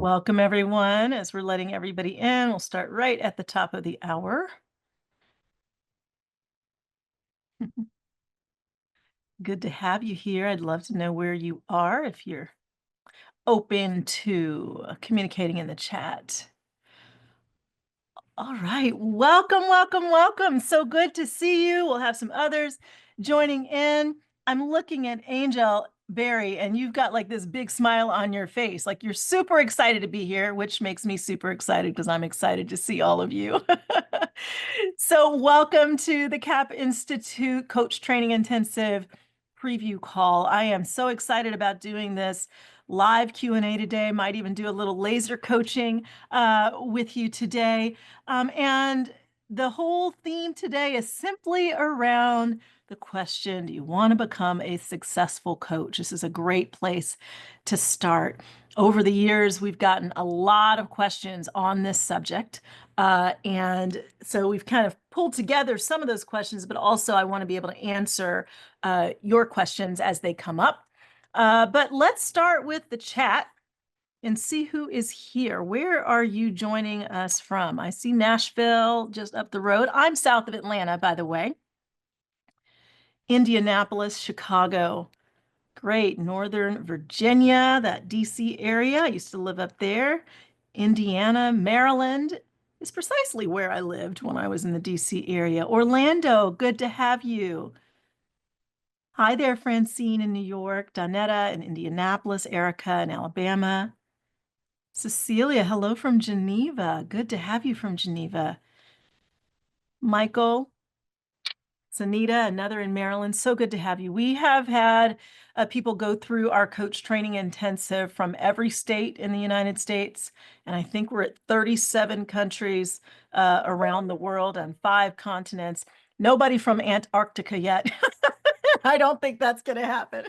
Welcome, everyone. As we're letting everybody in, we'll start right at the top of the hour. Good to have you here. I'd love to know where you are if you're open to communicating in the chat. All right. Welcome, welcome, welcome. So good to see you. We'll have some others joining in. I'm looking at Angel Barry, and you've got like this big smile on your face. Like you're super excited to be here, which makes me super excited because I'm excited to see all of you. So welcome to the CaPP Institute Coach Training Intensive preview call. I am so excited about doing this live Q&A today. Might even do a little laser coaching with you today. And the whole theme today is simply around the question, do you want to become a successful coach? This is a great place to start. Over the years, we've gotten a lot of questions on this subject. And so we've kind of pulled together some of those questions, but also I want to be able to answer your questions as they come up. But let's start with the chat and see who is here. Where are you joining us from? I see Nashville just up the road. I'm south of Atlanta, by the way. Indianapolis, Chicago. Great. Northern Virginia, that DC area. I used to live up there. Indiana, Maryland is precisely where I lived when I was in the DC area. Orlando, good to have you. Hi there, Francine in New York, Donetta in Indianapolis, Erica in Alabama. Cecilia, hello from Geneva. Good to have you from Geneva. Michael, Sanita, another in Maryland. So good to have you. We have had people go through our coach training intensive from every state in the United States. And I think we're at 37 countries around the world on 5 continents. Nobody from Antarctica yet. I don't think that's going to happen.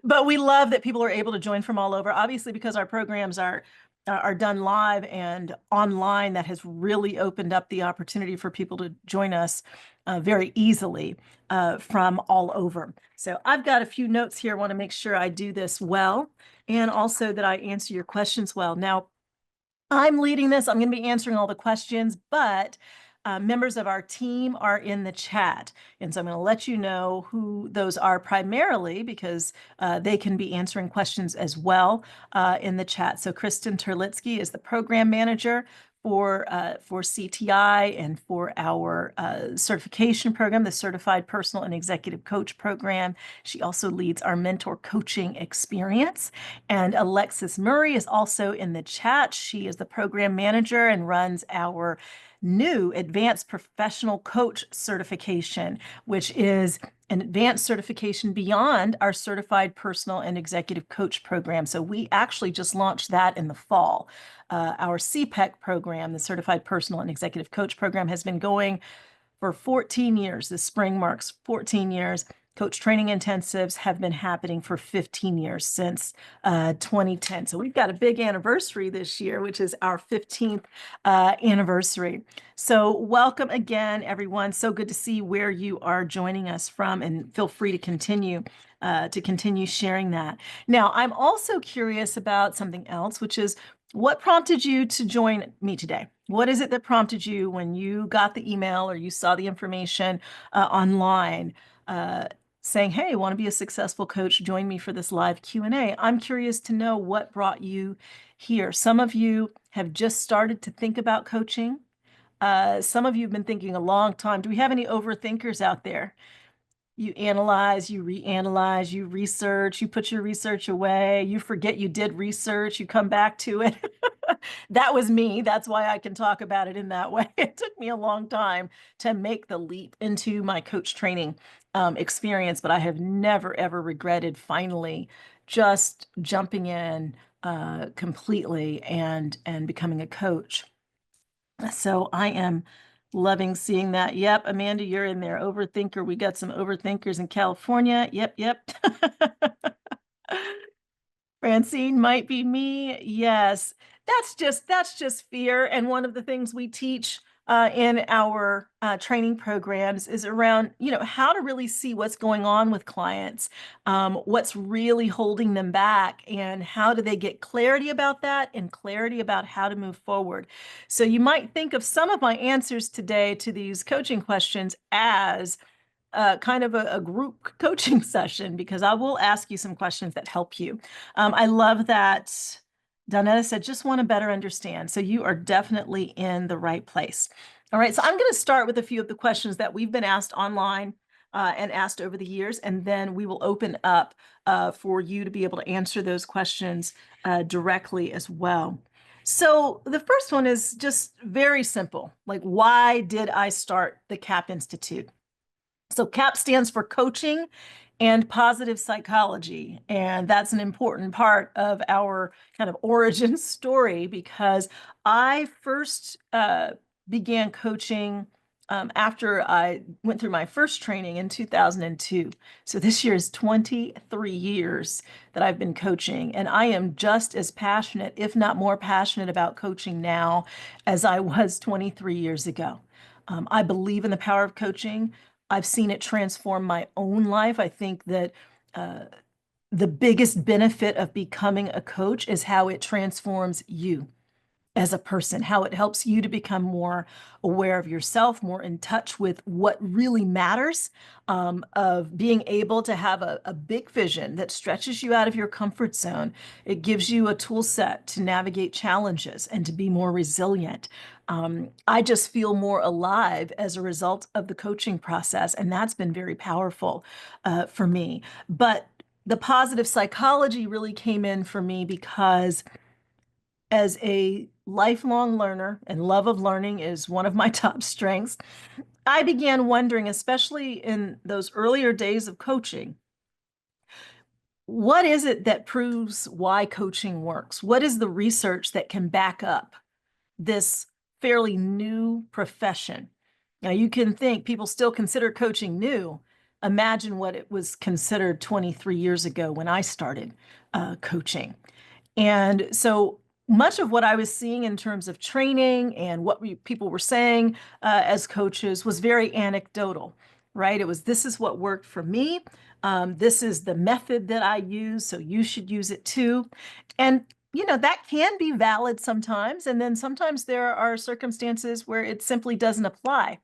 But we love that people are able to join from all over, obviously, because our programs are done live and online. That has really opened up the opportunity for people to join us very easily from all over. So I've got a few notes here. I want to make sure I do this well and also that I answer your questions well. Now, I'm leading this. I'm going to be answering all the questions, but members of our team are in the chat. And so I'm going to let you know who those are primarily because they can be answering questions as well in the chat. So Kristen Terlitsky is the program manager for CTI and for our certification program, the Certified Personal and Executive Coach program. She also leads our mentor coaching experience. And Alexis Murray is also in the chat. She is the program manager and runs our new advanced professional coach certification, which is an advanced certification beyond our certified personal and executive coach program. So we actually just launched that in the fall. Our CPEC program, the Certified Personal and Executive Coach program, has been going for 14 years. This spring marks 14 years. Coach training intensives have been happening for 15 years since 2010. So we've got a big anniversary this year, which is our 15th anniversary. So welcome again, everyone. So good to see where you are joining us from, and feel free to continue sharing that. Now, I'm also curious about something else, which is what prompted you to join me today? What is it that prompted you when you got the email or you saw the information online saying, hey, want to be a successful coach, join me for this live Q&A. I'm curious to know what brought you here. Some of you have just started to think about coaching. Some of you have been thinking a long time. Do we have any overthinkers out there? You analyze, you reanalyze, you research, you put your research away, you forget you did research, you come back to it. That was me. That's why I can talk about it in that way. It took me a long time to make the leap into my coach training experience, but I have never, ever regretted finally just jumping in completely and becoming a coach. So I am loving seeing that. Yep, Amanda, you're in there. Overthinker. We got some overthinkers in California. Yep. Francine might be me. Yes. That's just fear. And one of the things we teach in our training programs is around, how to really see what's going on with clients, what's really holding them back, and how do they get clarity about that and clarity about how to move forward. So you might think of some of my answers today to these coaching questions as kind of a group coaching session, because I will ask you some questions that help you. I love that Donetta said, just want to better understand. So you are definitely in the right place. All right, so I'm going to start with a few of the questions that we've been asked online and asked over the years, and then we will open up for you to be able to answer those questions directly as well. So the first one is just very simple. Like, why did I start the CaPP Institute? So CaPP stands for Coaching and Positive Psychology. And that's an important part of our kind of origin story, because I first began coaching after I went through my first training in 2002. So this year is 23 years that I've been coaching, and I am just as passionate, if not more passionate, about coaching now as I was 23 years ago. I believe in the power of coaching. I've seen it transform my own life. I think that uh, the biggest benefit of becoming a coach is how it transforms you as a person, how it helps you to become more aware of yourself, more in touch with what really matters, of being able to have a big vision that stretches you out of your comfort zone. It gives you a tool set to navigate challenges and to be more resilient. I just feel more alive as a result of the coaching process, and that's been very powerful for me. But the positive psychology really came in for me because as a lifelong learner, and love of learning is one of my top strengths, I began wondering, especially in those earlier days of coaching, what is it that proves why coaching works? What is the research that can back up this fairly new profession? Now, you can think people still consider coaching new. Imagine what it was considered 23 years ago when I started coaching. And so much of what I was seeing in terms of training and what people were saying as coaches was very anecdotal, right? It was, this is what worked for me. This is the method that I use, so you should use it too. And, that can be valid sometimes. And then sometimes there are circumstances where it simply doesn't apply.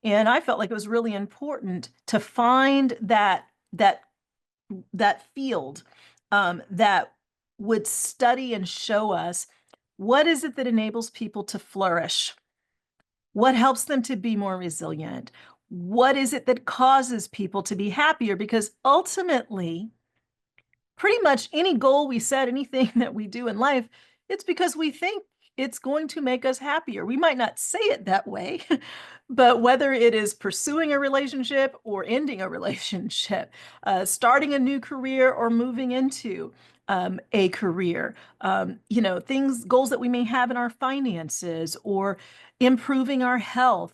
And I felt like it was really important to find that field that would study and show us what is it that enables people to flourish, what helps them to be more resilient, what is it that causes people to be happier, because ultimately pretty much any goal we set, anything that we do in life, it's because we think it's going to make us happier. We might not say it that way, but whether it is pursuing a relationship or ending a relationship, starting a new career or moving into a career, goals that we may have in our finances or improving our health,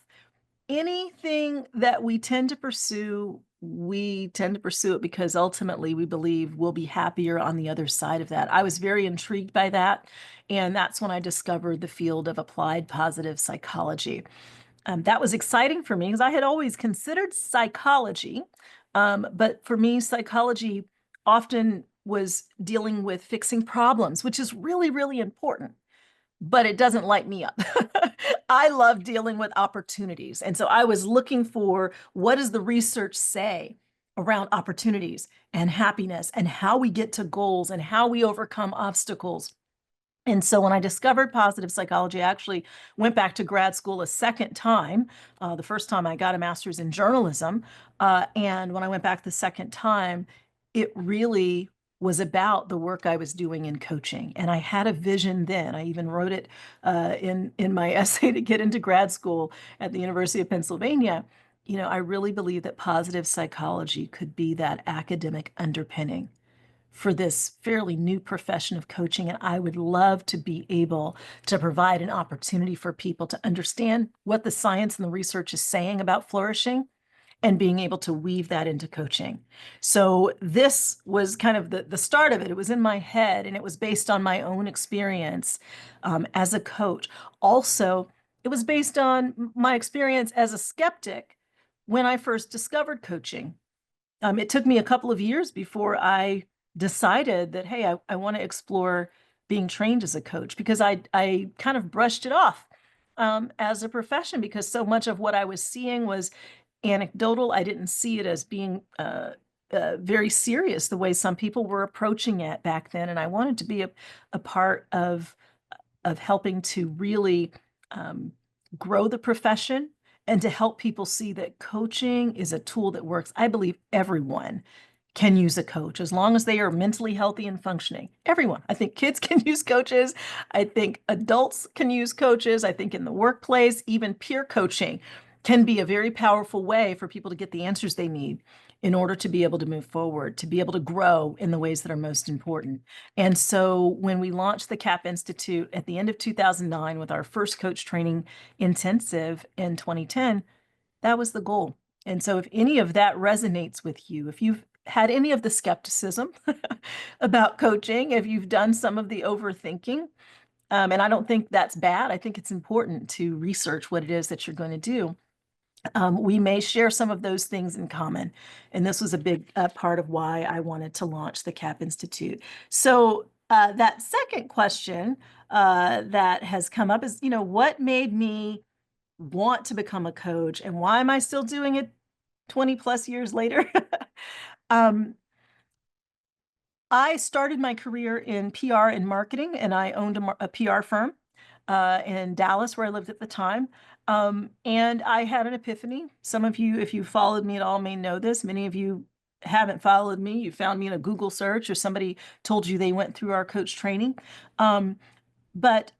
anything that we tend to pursue it because ultimately we believe we'll be happier on the other side of that. I was very intrigued by that, and that's when I discovered the field of applied positive psychology. That was exciting for me because I had always considered psychology, but for me, psychology often was dealing with fixing problems, which is really, really important, but it doesn't light me up. I love dealing with opportunities. And so I was looking for, what does the research say around opportunities and happiness and how we get to goals and how we overcome obstacles? And so when I discovered positive psychology, I actually went back to grad school a second time. The first time I got a master's in journalism. And when I went back the second time, it really was about the work I was doing in coaching. And I had a vision then. I even wrote it in my essay to get into grad school at the University of Pennsylvania. I really believe that positive psychology could be that academic underpinning for this fairly new profession of coaching. And I would love to be able to provide an opportunity for people to understand what the science and the research is saying about flourishing and being able to weave that into coaching. So this was kind of the start of it. It was in my head, and it was based on my own experience as a coach. Also, It was based on my experience as a skeptic when I first discovered coaching. It took me a couple of years before I decided that, hey, I want to explore being trained as a coach, because I kind of brushed it off as a profession, because so much of what I was seeing was anecdotal. I didn't see it as being very serious the way some people were approaching it back then. And I wanted to be a part of helping to really um, grow the profession and to help people see that coaching is a tool that works. I believe everyone can use a coach as long as they are mentally healthy and functioning. Everyone. I think kids can use coaches. I think adults can use coaches. I think in the workplace, even peer coaching can be a very powerful way for people to get the answers they need in order to be able to move forward, to be able to grow in the ways that are most important. And so when we launched the CaPP Institute at the end of 2009 with our first coach training intensive in 2010, that was the goal. And so if any of that resonates with you, if you've had any of the skepticism about coaching, if you've done some of the overthinking, and I don't think that's bad, I think it's important to research what it is that you're going to do. We may share some of those things in common. And this was a big part of why I wanted to launch the CaPP Institute. So that second question that has come up is, what made me want to become a coach, and why am I still doing it 20 plus years later? um, I started my career in PR and marketing, and I owned a PR firm in Dallas, where I lived at the time. And I had an epiphany. Some of you, if you followed me at all, may know this. Many of you haven't followed me. You found me in a Google search, or somebody told you they went through our coach training. But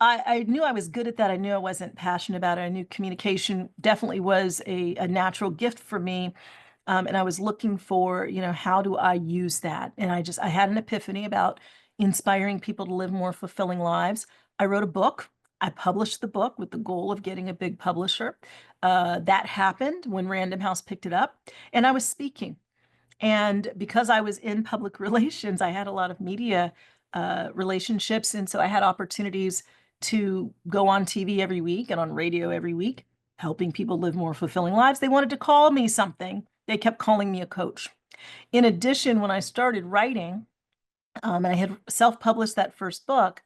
I knew I was good at that. I knew I wasn't passionate about it. I knew communication definitely was a natural gift for me. And I was looking for, how do I use that? And I had an epiphany about inspiring people to live more fulfilling lives. I wrote a book. I published the book with the goal of getting a big publisher. That happened when Random House picked it up, and I was speaking. And because I was in public relations, I had a lot of media relationships. And so I had opportunities to go on TV every week and on radio every week, helping people live more fulfilling lives. They wanted to call me something. They kept calling me a coach. In addition, when I started writing, and I had self-published that first book,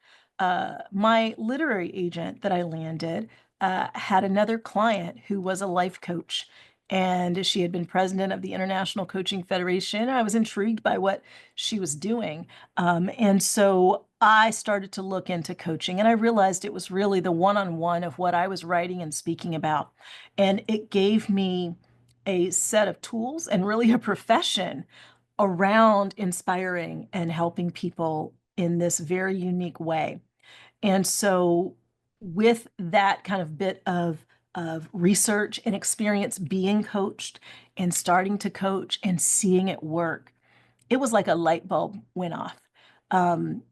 my literary agent that I landed had another client who was a life coach, and she had been president of the International Coaching Federation. I was intrigued by what she was doing, and so I started to look into coaching, and I realized it was really the one-on-one of what I was writing and speaking about, and it gave me a set of tools and really a profession around inspiring and helping people in this very unique way. And so with that kind of bit of research and experience being coached and starting to coach and seeing it work, it was like a light bulb went off. Um,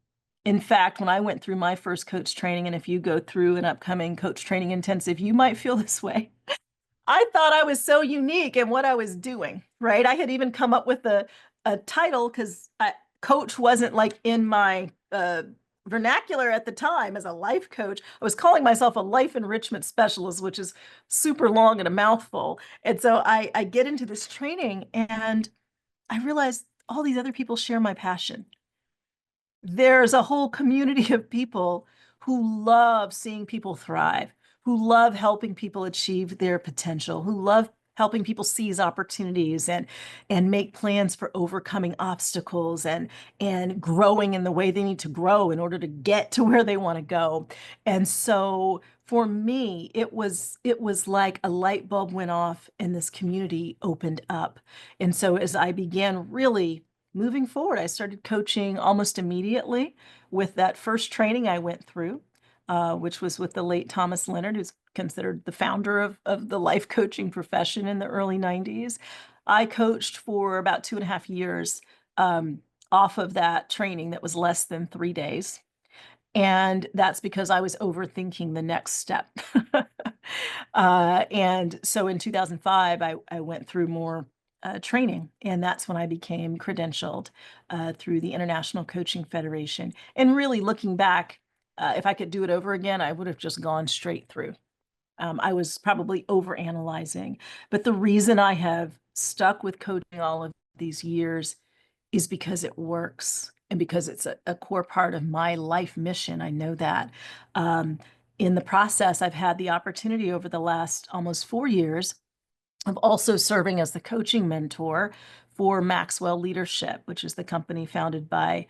in fact, when I went through my first coach training, and if you go through an upcoming coach training intensive, you might feel this way. I thought I was so unique in what I was doing, right? I had even come up with a title, because coach wasn't like in my vernacular at the time as a life coach. I was calling myself a life enrichment specialist, which is super long and a mouthful. And so I get into this training, and I realized all these other people share my passion. There's a whole community of people who love seeing people thrive, who love helping people achieve their potential, who love helping people seize opportunities and make plans for overcoming obstacles and growing in the way they need to grow in order to get to where they want to go. And so for me, it was like a light bulb went off and this community opened up. And so as I began really moving forward, I started coaching almost immediately with that first training I went through, which was with the late Thomas Leonard, who's considered the founder of the life coaching profession in the early 90s. I coached for about 2.5 years off of that training that was less than 3 days. And that's because I was overthinking the next step. And so in 2005, I went through more training, and that's when I became credentialed through the International Coaching Federation. And really looking back, if I could do it over again, I would have just gone straight through. I was probably overanalyzing. But the reason I have stuck with coaching all of these years is because it works and because it's a core part of my life mission. I know that. In the process, I've had the opportunity over the last almost 4 years of also serving as the coaching mentor for Maxwell Leadership, which is the company founded by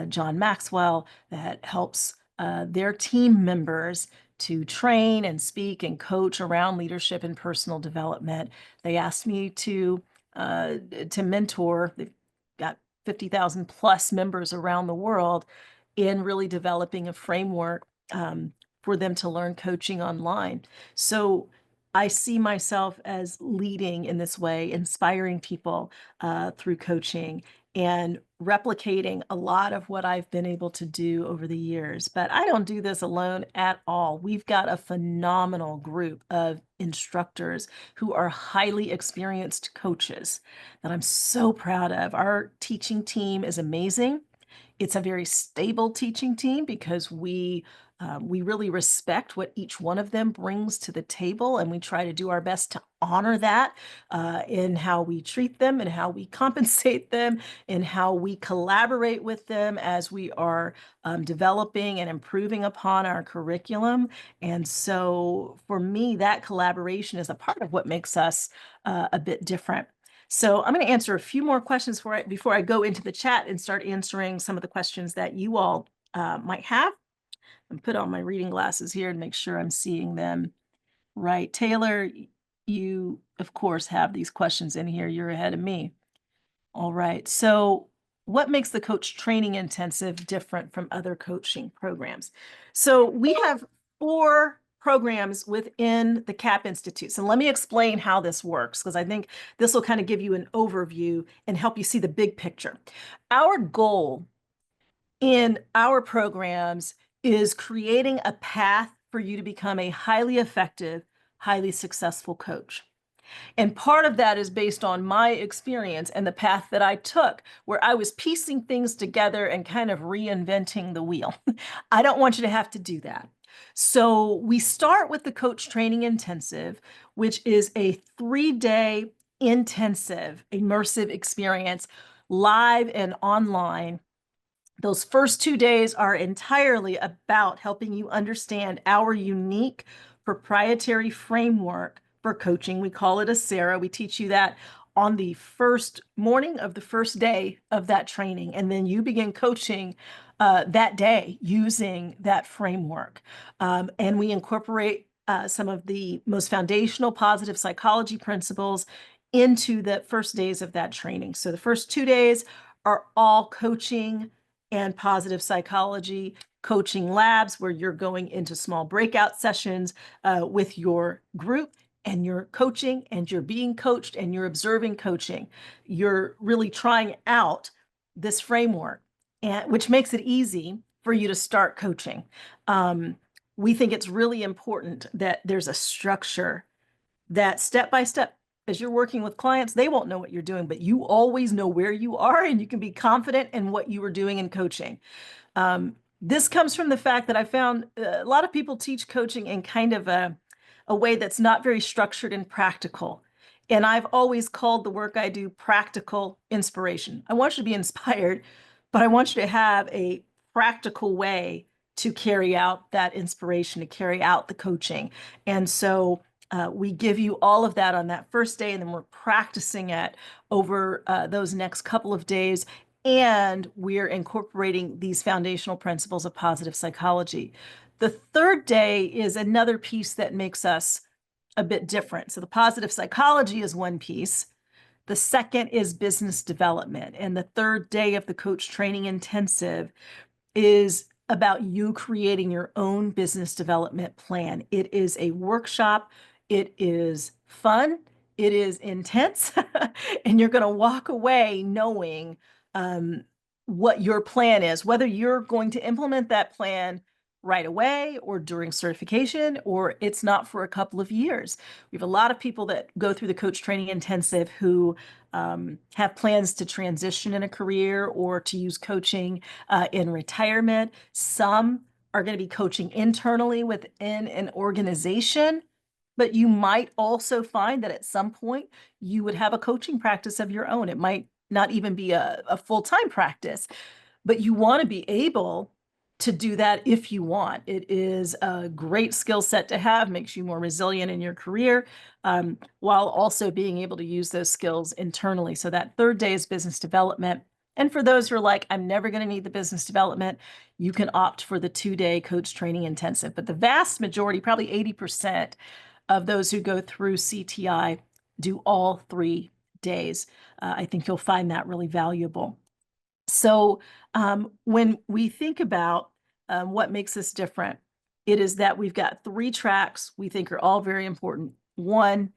John Maxwell that helps their team members to train and speak and coach around leadership and personal development. They asked me to mentor. They've got 50,000 plus members around the world in really developing a framework for them to learn coaching online. So I see myself as leading in this way, inspiring people through coaching and replicating a lot of what I've been able to do over the years. But I don't do this alone at all. We've got a phenomenal group of instructors who are highly experienced coaches that I'm so proud of. Our teaching team is amazing. It's a very stable teaching team because we really respect what each one of them brings to the table, and we try to do our best to honor that in how we treat them and how we compensate them and how we collaborate with them as we are developing and improving upon our curriculum. And so for me, that collaboration is a part of what makes us a bit different. So I'm going to answer a few more questions before I go into the chat and start answering some of the questions that you all might have. And put on my reading glasses here and make sure I'm seeing them right. Taylor, you, of course, have these questions in here. You're ahead of me. All right. So what makes the coach training intensive different from other coaching programs? So we have 4 programs within the CaPP Institute. So let me explain how this works, because I think this will kind of give you an overview and help you see the big picture. Our goal in our programs is creating a path for you to become a highly effective, highly successful coach. And part of that is based on my experience and the path that I took, where I was piecing things together and kind of reinventing the wheel. I don't want you to have to do that. So we start with the Coach Training Intensive, which is a 3-day intensive, immersive experience, live and online. Those first 2 days are entirely about helping you understand our unique proprietary framework for coaching. We call it a SARA. We teach you that on the first morning of the first day of that training. And then you begin coaching that day using that framework. And we incorporate some of the most foundational positive psychology principles into the first days of that training. So the first 2 days are all coaching and positive psychology coaching labs, where you're going into small breakout sessions with your group, and you're coaching and you're being coached and you're observing coaching. You're really trying out this framework, and which makes it easy for you to start coaching. We think it's really important that there's a structure that step by step, as you're working with clients, they won't know what you're doing, but you always know where you are and you can be confident in what you are doing in coaching. This comes from the fact that I found a lot of people teach coaching in kind of a way that's not very structured and practical. And I've always called the work I do practical inspiration. I want you to be inspired, but I want you to have a practical way to carry out that inspiration, to carry out the coaching. And so we give you all of that on that first day, and then we're practicing it over those next couple of days. And we're incorporating these foundational principles of positive psychology. The third day is another piece that makes us a bit different. So the positive psychology is one piece. The second is business development. And the third day of the Coach Training Intensive is about you creating your own business development plan. It is a workshop. It is fun. It is intense. And you're going to walk away knowing what your plan is, whether you're going to implement that plan right away or during certification, or it's not for a couple of years. We have a lot of people that go through the Coach Training Intensive who have plans to transition in a career or to use coaching in retirement. Some are going to be coaching internally within an organization. But you might also find that at some point you would have a coaching practice of your own. It might not even be a full-time practice, but you want to be able to do that if you want. It is a great skill set to have, makes you more resilient in your career, while also being able to use those skills internally. So that third day is business development. And for those who are like, I'm never going to need the business development, you can opt for the 2-day coach training intensive. But the vast majority, probably 80% of those who go through CTI do all 3 days. I think you'll find that really valuable. So when we think about what makes us different, it is that we've got 3 tracks we think are all very important. One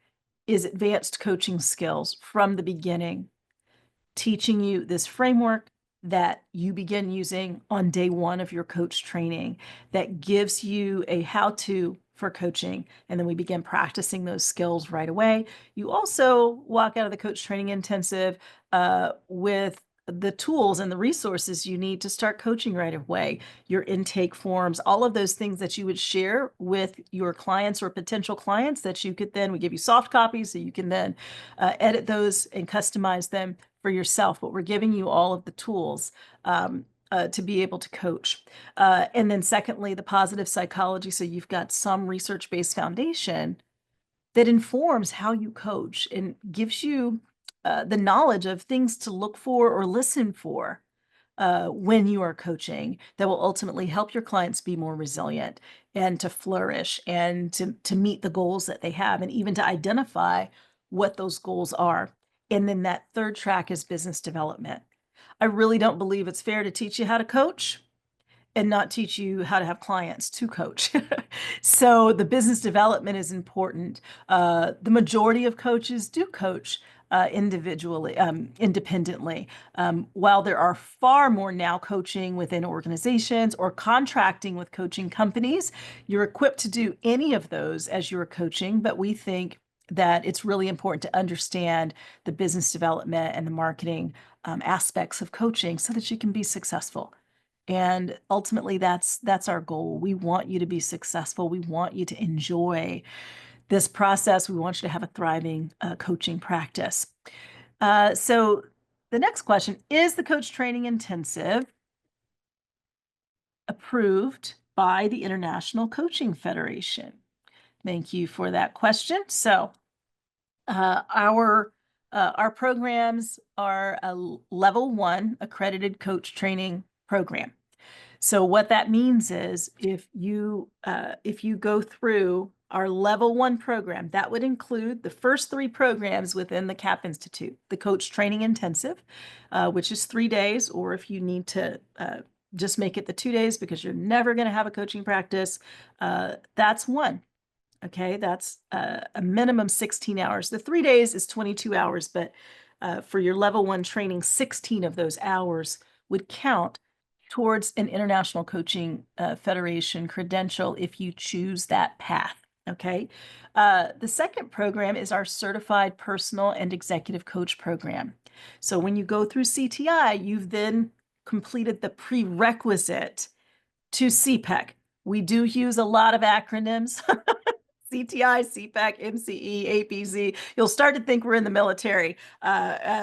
is advanced coaching skills from the beginning, teaching you this framework that you begin using on day 1 of your coach training that gives you a how-to for coaching, and then we begin practicing those skills right away. You also walk out of the coach training intensive with the tools and the resources you need to start coaching right away, your intake forms, all of those things that you would share with your clients or potential clients that you could then, we give you soft copies so you can then edit those and customize them for yourself. But we're giving you all of the tools to be able to coach. And then secondly, the positive psychology. So you've got some research-based foundation that informs how you coach and gives you the knowledge of things to look for or listen for when you are coaching that will ultimately help your clients be more resilient and to flourish and to meet the goals that they have and even to identify what those goals are. And then that third track is business development. I really don't believe it's fair to teach you how to coach and not teach you how to have clients to coach. So the business development is important. The majority of coaches do coach individually, independently. While there are far more now coaching within organizations or contracting with coaching companies, you're equipped to do any of those as you're coaching, but we think that it's really important to understand the business development and the marketing aspects of coaching so that you can be successful. And ultimately, that's our goal. We want you to be successful. We want you to enjoy this process. We want you to have a thriving coaching practice. So the next question, is the coach training intensive approved by the International Coaching Federation? Thank you for that question. So our programs are a level 1 accredited coach training program. So what that means is if you go through our level 1 program, that would include the first 3 programs within the CaPP Institute, the Coach Training Intensive, which is 3 days, or if you need to just make it the 2 days because you're never going to have a coaching practice, that's 1. Okay, that's a minimum 16 hours. The 3 days is 22 hours, but for your level 1 training, 16 of those hours would count towards an International Coaching Federation credential if you choose that path. Okay. The second program is our Certified Personal and Executive Coach program. So when you go through CTI, you've then completed the prerequisite to CPEC. We do use a lot of acronyms. CTI, CPEC, MCE, APZ. You'll start to think we're in the military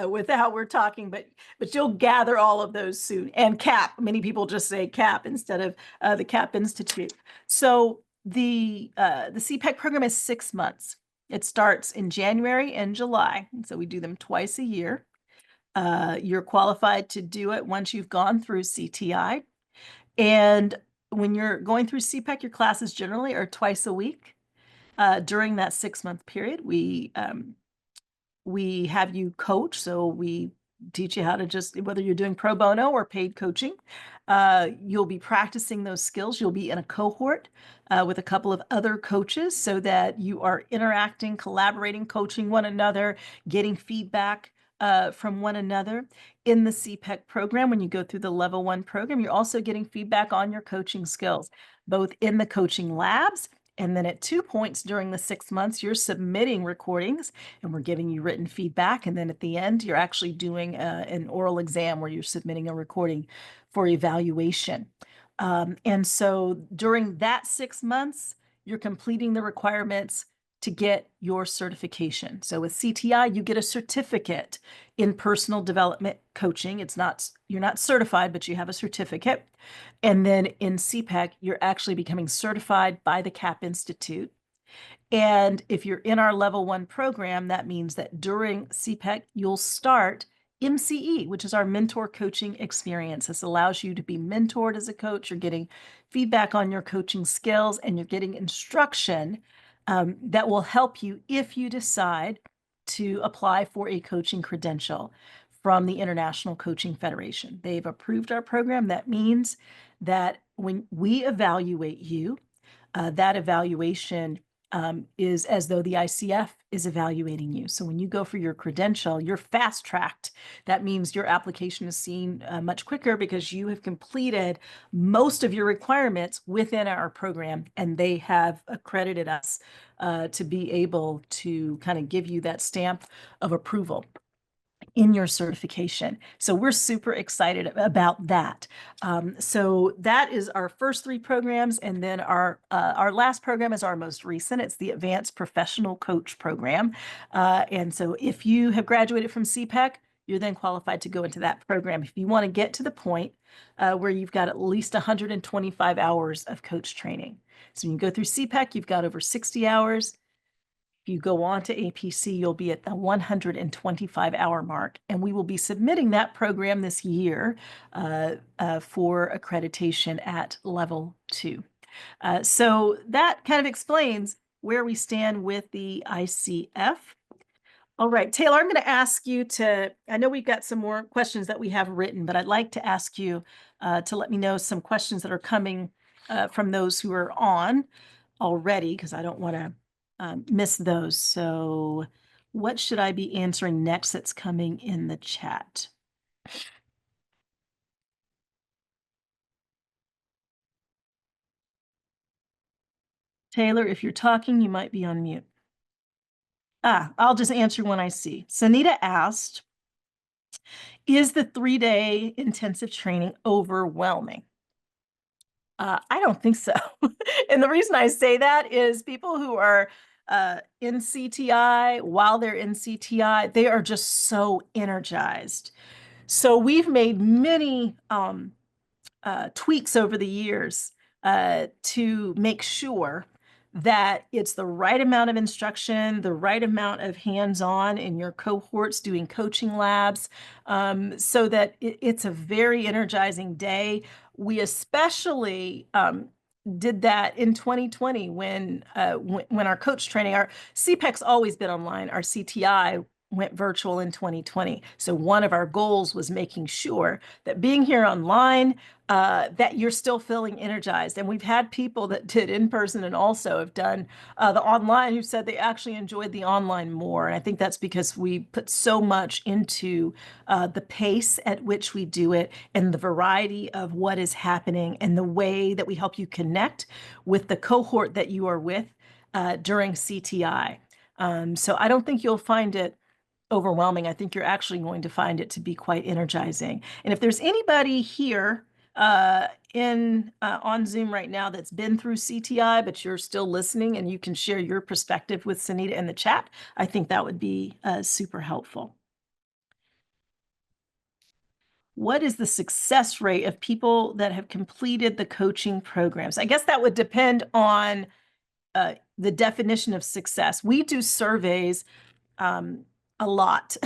with how we're talking, but you'll gather all of those soon. And CAP, many people just say CAP instead of the CAPP Institute. So the CPEC program is 6 months. It starts in January and July, so we do them twice a year. You're qualified to do it once you've gone through CTI. And when you're going through CPEC, your classes generally are twice a week. During that 6-month period, we have you coach. So we teach you how to just, whether you're doing pro bono or paid coaching, you'll be practicing those skills. You'll be in a cohort with a couple of other coaches so that you are interacting, collaborating, coaching one another, getting feedback from one another. In the CPEC program, when you go through the level 1 program, you're also getting feedback on your coaching skills, both in the coaching labs. And then at 2 points during the 6 months, you're submitting recordings and we're giving you written feedback. And then at the end, you're actually doing an oral exam where you're submitting a recording for evaluation. And so during that 6 months, you're completing the requirements to get your certification. So with CTI, you get a certificate in personal development coaching. You're not certified, but you have a certificate. And then in CPEC, you're actually becoming certified by the CaPP Institute. And if you're in our level 1 program, that means that during CPEC, you'll start MCE, which is our mentor coaching experience. This allows you to be mentored as a coach. You're getting feedback on your coaching skills, and you're getting instruction that will help you if you decide to apply for a coaching credential from the International Coaching Federation. They've approved our program. That means that when we evaluate you, that evaluation is as though the ICF is evaluating you. So when you go for your credential, you're fast-tracked. That means your application is seen much quicker because you have completed most of your requirements within our program, and they have accredited us to be able to kind of give you that stamp of approval in your certification. So we're super excited about that. So that is our first 3 programs. And then our last program is our most recent. It's the Advanced Professional Coach Program. And so if you have graduated from CPEC, you're then qualified to go into that program. If you want to get to the point where you've got at least 125 hours of coach training. So when you go through CPEC, you've got over 60 hours. If you go on to APC, you'll be at the 125-hour mark, and we will be submitting that program this year for accreditation at level 2. So that kind of explains where we stand with the ICF. All right, Taylor, I'm going to ask you I know we've got some more questions that we have written, but I'd like to ask you to let me know some questions that are coming from those who are on already, because I don't want to miss those. So what should I be answering next that's coming in the chat? Taylor, if you're talking, you might be on mute. I'll just answer one I see. Sanita asked, is the 3-day intensive training overwhelming? I don't think so. And the reason I say that is people who are in CTI, while they're in CTI, they are just so energized. So we've made many tweaks over the years to make sure that it's the right amount of instruction, the right amount of hands-on in your cohorts doing coaching labs, so that it's a very energizing day. We especially did that in 2020 when our coach training, our CPEC's always been online, our CTI went virtual in 2020. So one of our goals was making sure that being here online, that you're still feeling energized. And we've had people that did in person and also have done the online who said they actually enjoyed the online more. And I think that's because we put so much into the pace at which we do it and the variety of what is happening and the way that we help you connect with the cohort that you are with during CTI. So I don't think you'll find it overwhelming. I think you're actually going to find it to be quite energizing. And if there's anybody here on Zoom right now that's been through CTI, but you're still listening and you can share your perspective with Sanita in the chat, I think that would be super helpful. What is the success rate of people that have completed the coaching programs? I guess that would depend on the definition of success. We do surveys a lot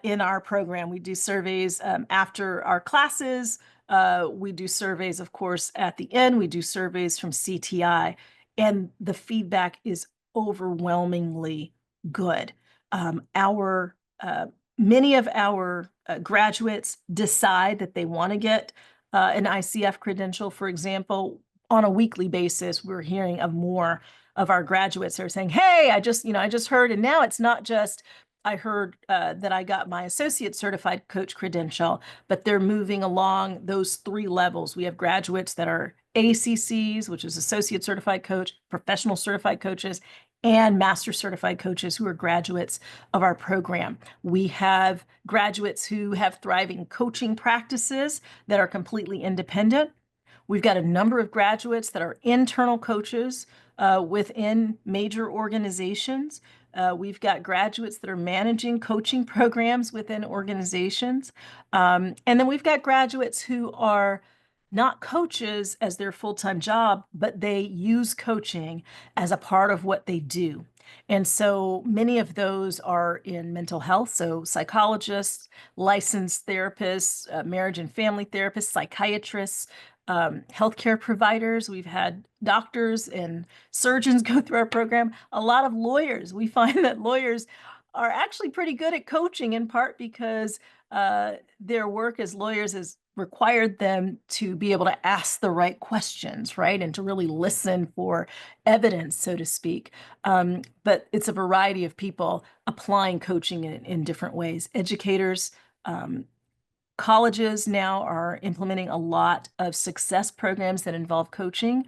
in our program. We do surveys after our classes. We do surveys, of course, at the end. We do surveys from CTI, and the feedback is overwhelmingly good. Many of our graduates decide that they want to get an ICF credential, for example. On a weekly basis, we're hearing of more of our graduates are saying, hey, I just heard, and now it's not just I heard that I got my associate certified coach credential, but they're moving along those 3 levels. We have graduates that are ACCs, which is associate certified coach, professional certified coaches, and master certified coaches who are graduates of our program. We have graduates who have thriving coaching practices that are completely independent. We've got a number of graduates that are internal coaches within major organizations. We've got graduates that are managing coaching programs within organizations. And then we've got graduates who are not coaches as their full-time job, but they use coaching as a part of what they do. And so many of those are in mental health, so psychologists, licensed therapists, marriage and family therapists, psychiatrists, healthcare providers. We've had doctors and surgeons go through our program. A lot of lawyers. We find that lawyers are actually pretty good at coaching, in part because their work as lawyers has required them to be able to ask the right questions, right? And to really listen for evidence, so to speak. But it's a variety of people applying coaching in different ways. Educators, colleges now are implementing a lot of success programs that involve coaching,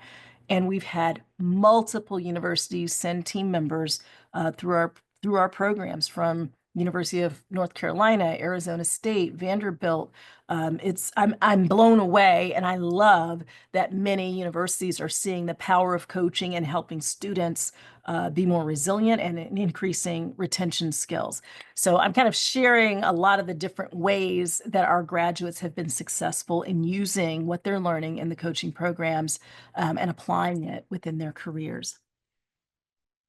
and we've had multiple universities send team members through our programs from University of North Carolina, Arizona State, Vanderbilt. I'm blown away, and I love that many universities are seeing the power of coaching and helping students be more resilient and increasing retention skills. So I'm kind of sharing a lot of the different ways that our graduates have been successful in using what they're learning in the coaching programs and applying it within their careers.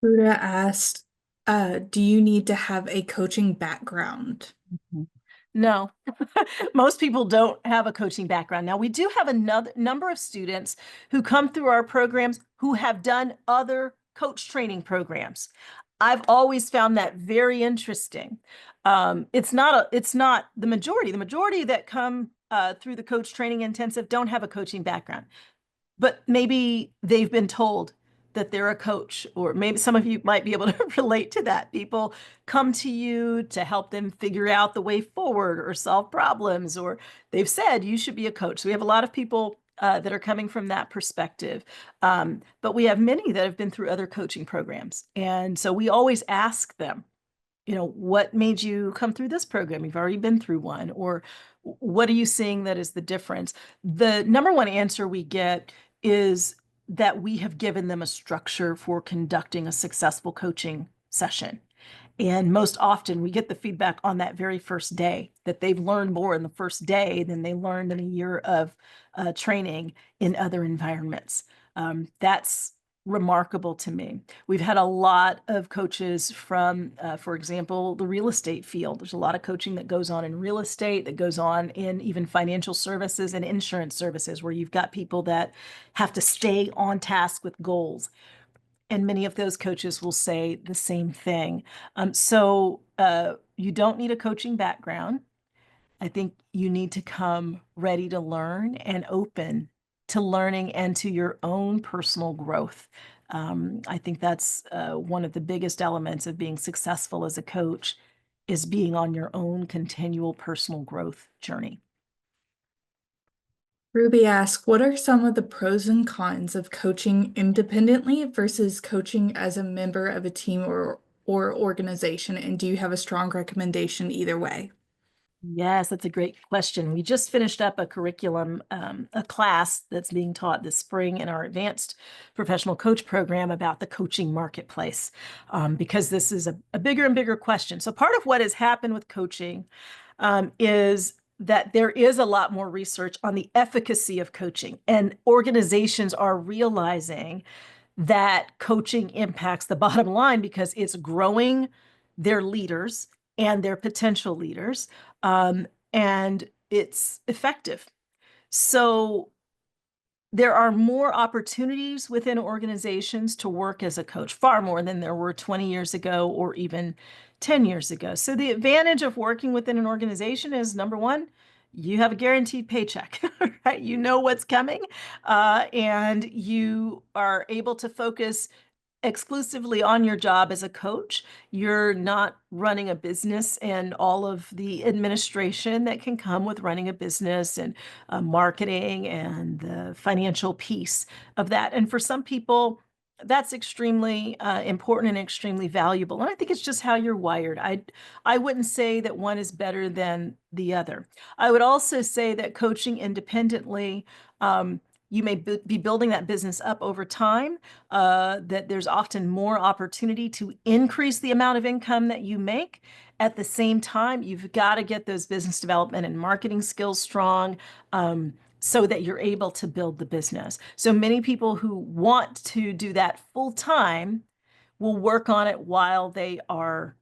Ruda asked, do you need to have a coaching background? Mhm. No, most people don't have a coaching background. Now, we do have another number of students who come through our programs who have done other coach training programs. I've always found that very interesting. It's not the majority. The majority that come through the coach training intensive don't have a coaching background, but maybe they've been told that they're a coach, or maybe some of you might be able to relate to that. People come to you to help them figure out the way forward or solve problems, or they've said you should be a coach. So we have a lot of people that are coming from that perspective. But we have many that have been through other coaching programs. And so we always ask them, what made you come through this program? You've already been through one, or what are you seeing that is the difference? The number one answer we get is that we have given them a structure for conducting a successful coaching session. And most often we get the feedback on that very first day that they've learned more in the first day than they learned in a year of training in other environments. That's remarkable to me. We've had a lot of coaches from, for example, the real estate field. There's a lot of coaching that goes on in real estate, that goes on in even financial services and insurance services, where you've got people that have to stay on task with goals. And many of those coaches will say the same thing. So you don't need a coaching background. I think you need to come ready to learn and open to learning and to your own personal growth. I think that's one of the biggest elements of being successful as a coach, is being on your own continual personal growth journey. Ruby asked, what are some of the pros and cons of coaching independently versus coaching as a member of a team or organization? And do you have a strong recommendation either way? Yes, that's a great question. We just finished up a curriculum, a class that's being taught this spring in our advanced professional coach program about the coaching marketplace, because this is a bigger and bigger question. So part of what has happened with coaching is that there is a lot more research on the efficacy of coaching, and organizations are realizing that coaching impacts the bottom line because it's growing their leaders and their potential leaders, and it's effective. So there are more opportunities within organizations to work as a coach, far more than there were 20 years ago or even 10 years ago. So the advantage of working within an organization is, number one, you have a guaranteed paycheck, right? You know what's coming, and you are able to focus exclusively on your job as a coach. You're not running a business and all of the administration that can come with running a business, and marketing and the financial piece of that. And for some people, that's extremely important and extremely valuable. And I think it's just how you're wired. I wouldn't say that one is better than the other. I would also say that coaching independently You may be building that business up over time, that there's often more opportunity to increase the amount of income that you make. At the same time, you've got to get those business development and marketing skills strong, so that you're able to build the business. So many people who want to do that full time will work on it while they are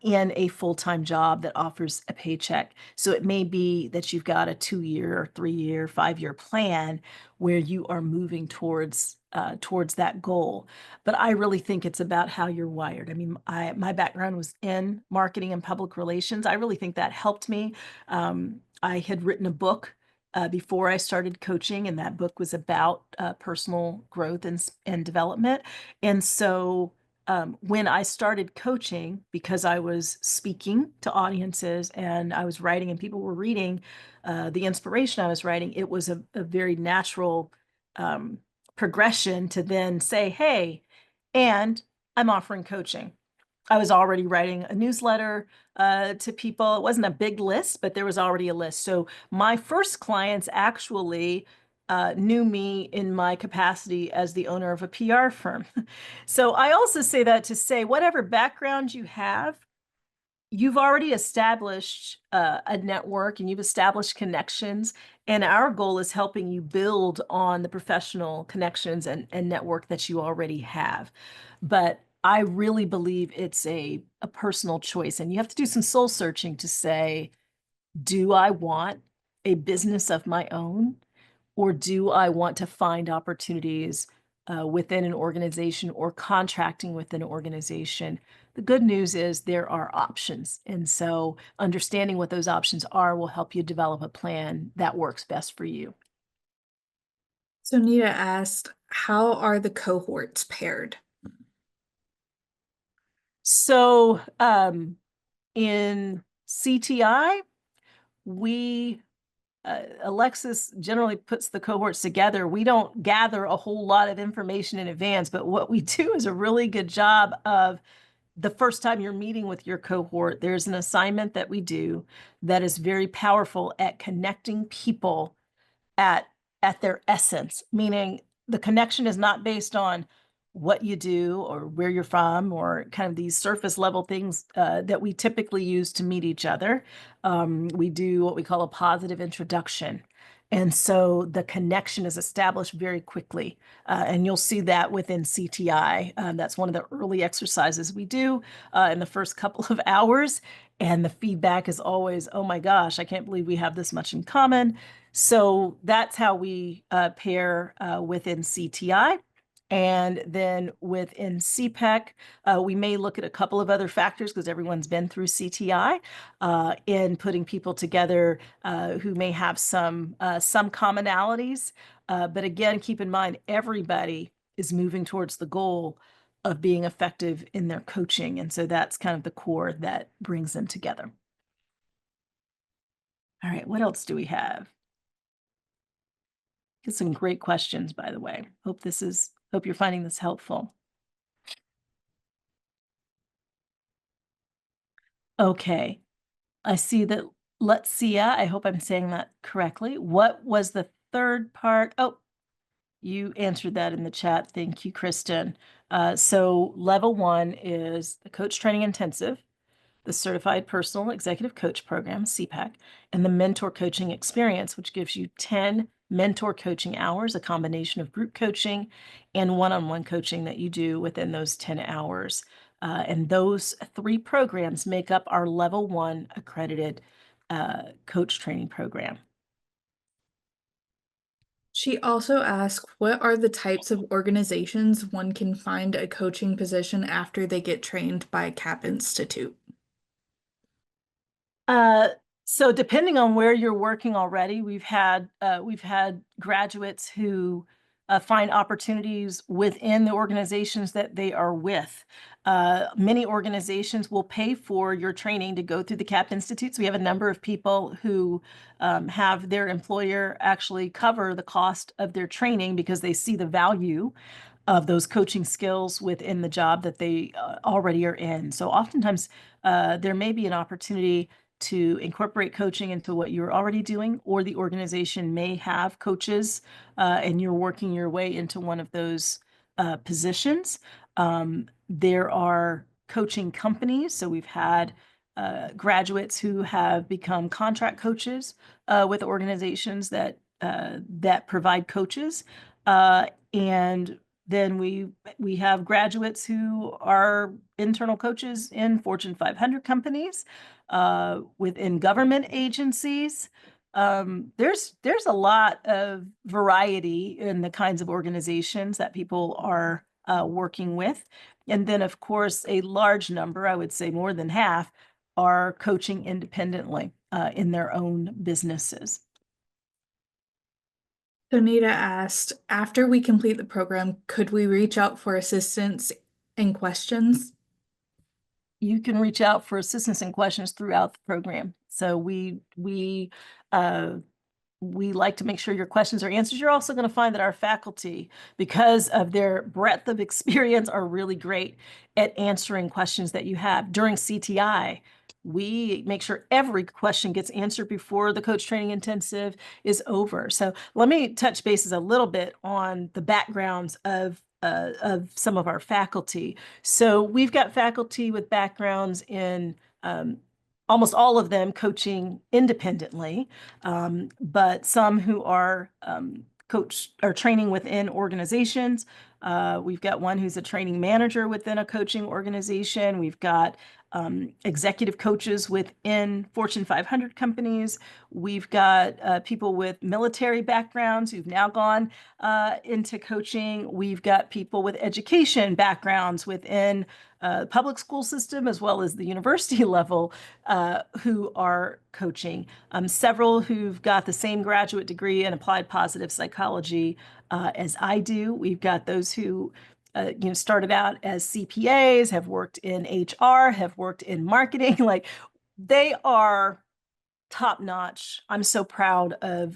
in a full-time job that offers a paycheck. So it may be that you've got a 2-year or 3-year, 5-year plan where you are moving towards that goal. But I really think it's about how you're wired. I mean, my background was in marketing and public relations. I really think that helped me. I had written a book before I started coaching, and that book was about personal growth and development. And so when I started coaching, because I was speaking to audiences and I was writing and people were reading the inspiration I was writing, it was a very natural um, progression to then say, hey, and I'm offering coaching. I was already writing a newsletter to people. It wasn't a big list, but there was already a list. So my first clients actually knew me in my capacity as the owner of a PR firm. So I also say that to say, whatever background you have, you've already established a network and you've established connections. And our goal is helping you build on the professional connections and network that you already have. But I really believe it's a personal choice. And you have to do some soul searching to say, do I want a business of my own? Or do I want to find opportunities within an organization or contracting with an organization? The good news is there are options. And so understanding what those options are will help you develop a plan that works best for you. So Nita asked, how are the cohorts paired? So in CTI, we Alexis generally puts the cohorts together. We don't gather a whole lot of information in advance, but what we do is a really good job of the first time you're meeting with your cohort, there's an assignment that we do that is very powerful at connecting people at at their essence, meaning the connection is not based on what you do or where you're from or kind of these surface level things that we typically use to meet each other. We do what we call a positive introduction. And so the connection is established very quickly. And you'll see that within CTI. That's one of the early exercises we do in the first couple of hours. And the feedback is always, oh my gosh, I can't believe we have this much in common. So that's how we pair within CTI. And then within CPEC, we may look at a couple of other factors because everyone's been through CTI in putting people together who may have some commonalities. But again, keep in mind, everybody is moving towards the goal of being effective in their coaching. And so that's kind of the core that brings them together. All right, what else do we have? Get some great questions, by the way. Hope you're finding this helpful. Okay, I see that Letsia, I hope I'm saying that correctly. What was the third part? Oh, you answered that in the chat. Thank you, Kristen. So level 1 is the coach training intensive, the Certified Personal Executive Coach Program, CPAC, and the Mentor Coaching Experience, which gives you 10 mentor coaching hours, a combination of group coaching and one-on-one coaching that you do within those 10 hours. And those 3 programs make up our level 1 accredited coach training program. She also asked, what are the types of organizations one can find a coaching position after they get trained by CaPP Institute? So depending on where you're working already, we've had graduates who find opportunities within the organizations that they are with. Many organizations will pay for your training to go through the CaPP Institute. So we have a number of people who have their employer actually cover the cost of their training because they see the value of those coaching skills within the job that they already are in. So oftentimes there may be an opportunity to incorporate coaching into what you're already doing, or the organization may have coaches and you're working your way into one of those positions. There are coaching companies. So we've had graduates who have become contract coaches with organizations that that provide coaches. And then we have graduates who are internal coaches in Fortune 500 companies, within government agencies. There's a lot of variety in the kinds of organizations that people are working with. And then, of course, a large number, I would say more than half, are coaching independently in their own businesses. So Nita asked, after we complete the program, could we reach out for assistance and questions? You can reach out for assistance and questions throughout the program. So uh, we like to make sure your questions are answered. You're also going to find that our faculty, because of their breadth of experience, are really great at answering questions that you have. During CTI, we make sure every question gets answered before the coach training intensive is over. So let me touch bases a little bit on the backgrounds of some of our faculty. So we've got faculty with backgrounds in almost all of them coaching independently, but some who are training within organizations. We've got one who's a training manager within a coaching organization. We've got executive coaches within Fortune 500 companies. We've got people with military backgrounds who've now gone into coaching. We've got people with education backgrounds within public school system as well as the university level who are coaching. Several who've got the same graduate degree in applied positive psychology as I do. We've got those who started out as CPAs, have worked in HR, have worked in marketing. Like, they are top notch. I'm so proud of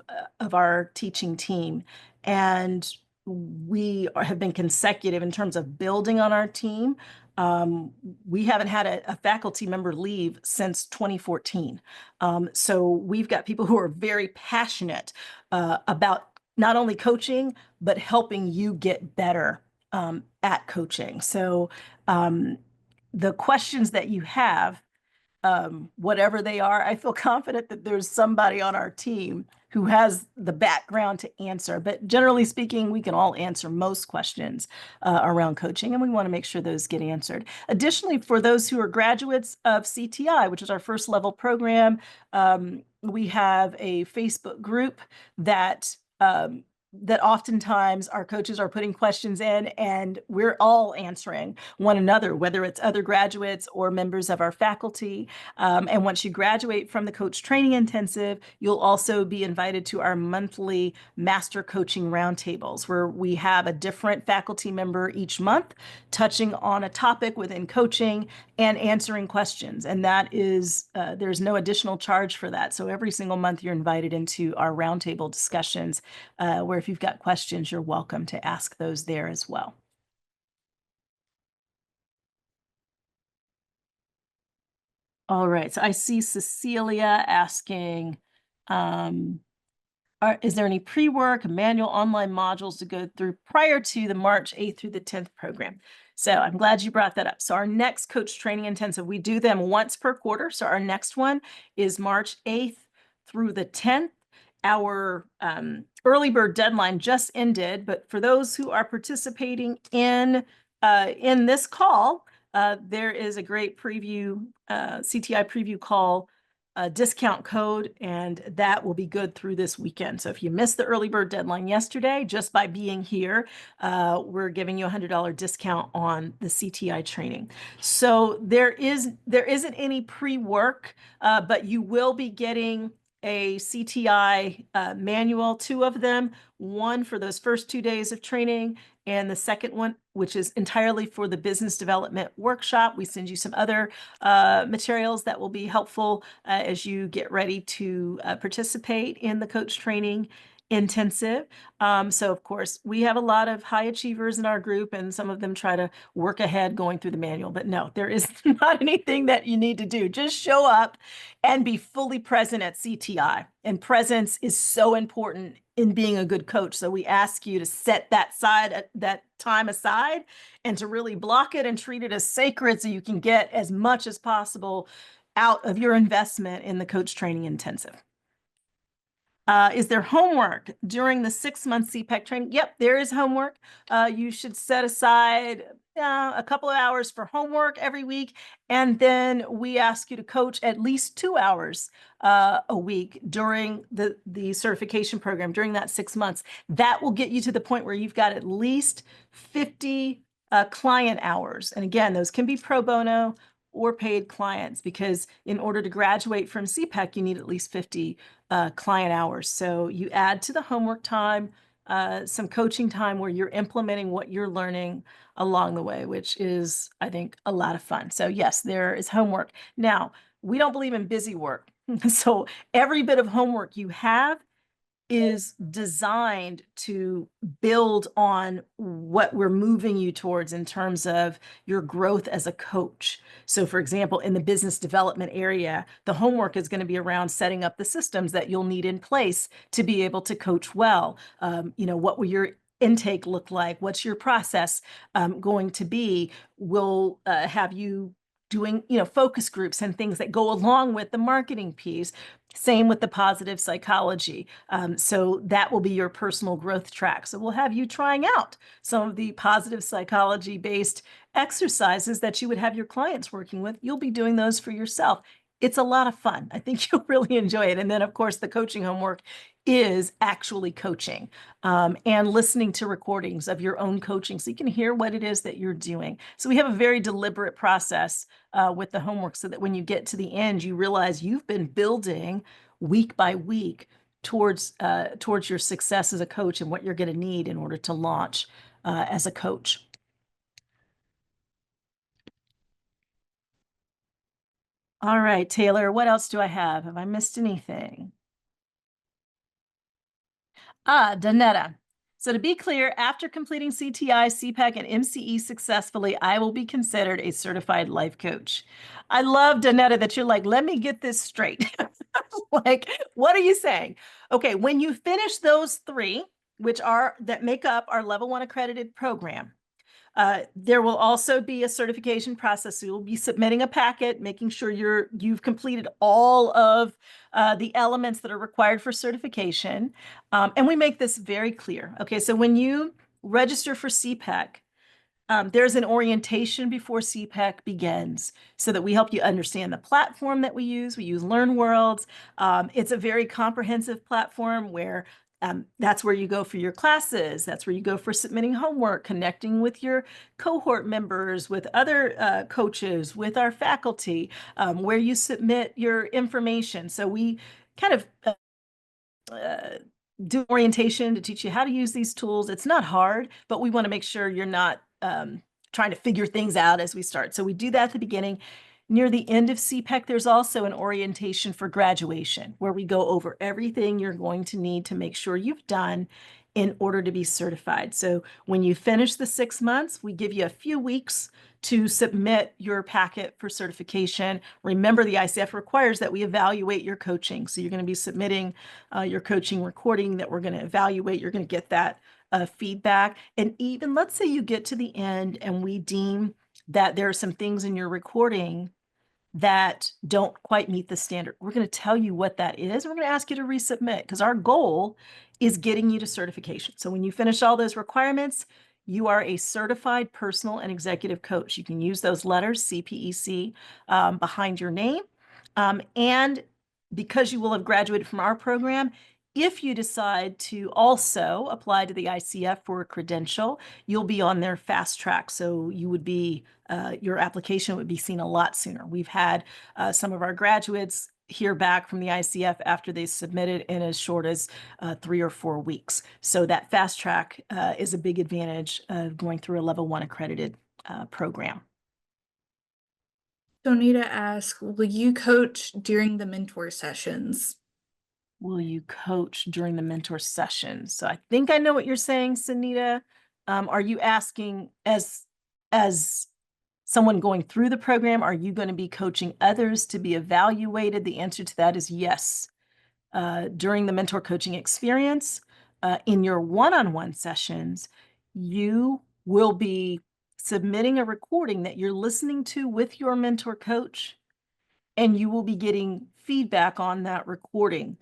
our teaching team, and we have been consecutive in terms of building on our team. We haven't had a faculty member leave since 2014. So we've got people who are very passionate about not only coaching, but helping you get better at coaching. So the questions that you have, whatever they are, I feel confident that there's somebody on our team who has the background to answer. But generally speaking, we can all answer most questions around coaching, and we want to make sure those get answered. Additionally, for those who are graduates of CTI, which is our first level program, we have a Facebook group that that oftentimes our coaches are putting questions in, and we're all answering one another, whether it's other graduates or members of our faculty. And once you graduate from the coach training intensive, you'll also be invited to our monthly master coaching roundtables, where we have a different faculty member each month touching on a topic within coaching and answering questions. And that is, there's no additional charge for that. So every single month you're invited into our roundtable discussions, where if you've got questions, you're welcome to ask those there as well. All right, so I see Cecilia asking, is there any pre-work, manual online modules to go through prior to the March 8th through the 10th program? So I'm glad you brought that up. So our next coach training intensive, we do them once per quarter. So our next one is March 8th through the 10th. Our early bird deadline just ended, but for those who are participating in this call, there is a great preview, CTI preview call discount code, and that will be good through this weekend. So if you missed the early bird deadline yesterday, just by being here, we're giving you a $100 discount on the CTI training. So there isn't any pre-work, but you will be getting a CTI manual, 2 of them, one for those first 2 days of training, and the second one, which is entirely for the business development workshop. We send you some other materials that will be helpful as you get ready to participate in the coach training. intensive. So of course, we have a lot of high achievers in our group, and some of them try to work ahead going through the manual. But no, there is not anything that you need to do. Just show up and be fully present at CTI. And presence is so important in being a good coach. So we ask you to set that time aside and to really block it and treat it as sacred so you can get as much as possible out of your investment in the coach training intensive. Is there homework during the 6-month CPEC training? Yep, there is homework. You should set aside a couple of hours for homework every week. And then we ask you to coach at least 2 hours a week during the certification program during that 6 months. That will get you to the point where you've got at least 50 client hours. And again, those can be pro bono or paid clients, because in order to graduate from CPEC, you need at least 50 client hours. So you add to the homework time some coaching time where you're implementing what you're learning along the way, which is, I think, a lot of fun. So yes, there is homework. Now, we don't believe in busy work. So every bit of homework you have is designed to build on what we're moving you towards in terms of your growth as a coach. So for example, in the business development area, the homework is going to be around setting up the systems that you'll need in place to be able to coach well. What will your intake look like? What's your process going to be? We'll have you doing, focus groups and things that go along with the marketing piece. Same with the positive psychology. So that will be your personal growth track. So we'll have you trying out some of the positive psychology based exercises that you would have your clients working with. You'll be doing those for yourself. It's a lot of fun. I think you'll really enjoy it. And then, of course, the coaching homework is actually coaching and listening to recordings of your own coaching so you can hear what it is that you're doing. So we have a very deliberate process with the homework so that when you get to the end, you realize you've been building week by week towards your success as a coach and what you're going to need in order to launch as a coach. All right, Taylor, what else do I have? Have I missed anything? Danetta. So to be clear, after completing CTI, CPEC, and MCE successfully, I will be considered a certified life coach. I love, Danetta, that you're like, let me get this straight. Like, what are you saying? Okay, when you finish those 3, that make up our level 1 accredited program, there will also be a certification process. So you'll be submitting a packet, making sure you've completed all of the elements that are required for certification. And we make this very clear. Okay, so when you register for CPEC, there's an orientation before CPEC begins so that we help you understand the platform that we use. We use LearnWorlds. It's a very comprehensive platform where that's where you go for your classes. That's where you go for submitting homework, connecting with your cohort members, with other coaches, with our faculty, where you submit your information. So we kind of do orientation to teach you how to use these tools. It's not hard, but we want to make sure you're not trying to figure things out as we start. So we do that at the beginning. Near the end of CPEC, there's also an orientation for graduation where we go over everything you're going to need to make sure you've done in order to be certified. So when you finish the 6 months, we give you a few weeks to submit your packet for certification. Remember, the ICF requires that we evaluate your coaching. So you're going to be submitting your coaching recording that we're going to evaluate. You're going to get that feedback. And even let's say you get to the end and we deem that there are some things in your recording that don't quite meet the standard. We're going to tell you what that is. We're going to ask you to resubmit because our goal is getting you to certification. So when you finish all those requirements, you are a certified personal and executive coach. You can use those letters, CPEC, behind your name. And because you will have graduated from our program, if you decide to also apply to the ICF for a credential, you'll be on their fast track. So you would be, your application would be seen a lot sooner. We've had some of our graduates hear back from the ICF after they submitted in as short as 3 or 4 weeks. So that fast track is a big advantage of going through a level 1 accredited program. So Nita asks, will you coach during the mentor sessions? will you coach during the mentor session? So I think I know what you're saying, Sunita. Are you asking as someone going through the program, are you going to be coaching others to be evaluated? The answer to that is yes. During the mentor coaching experience, in your one-on-one sessions, you will be submitting a recording that you're listening to with your mentor coach, and you will be getting feedback on that recording.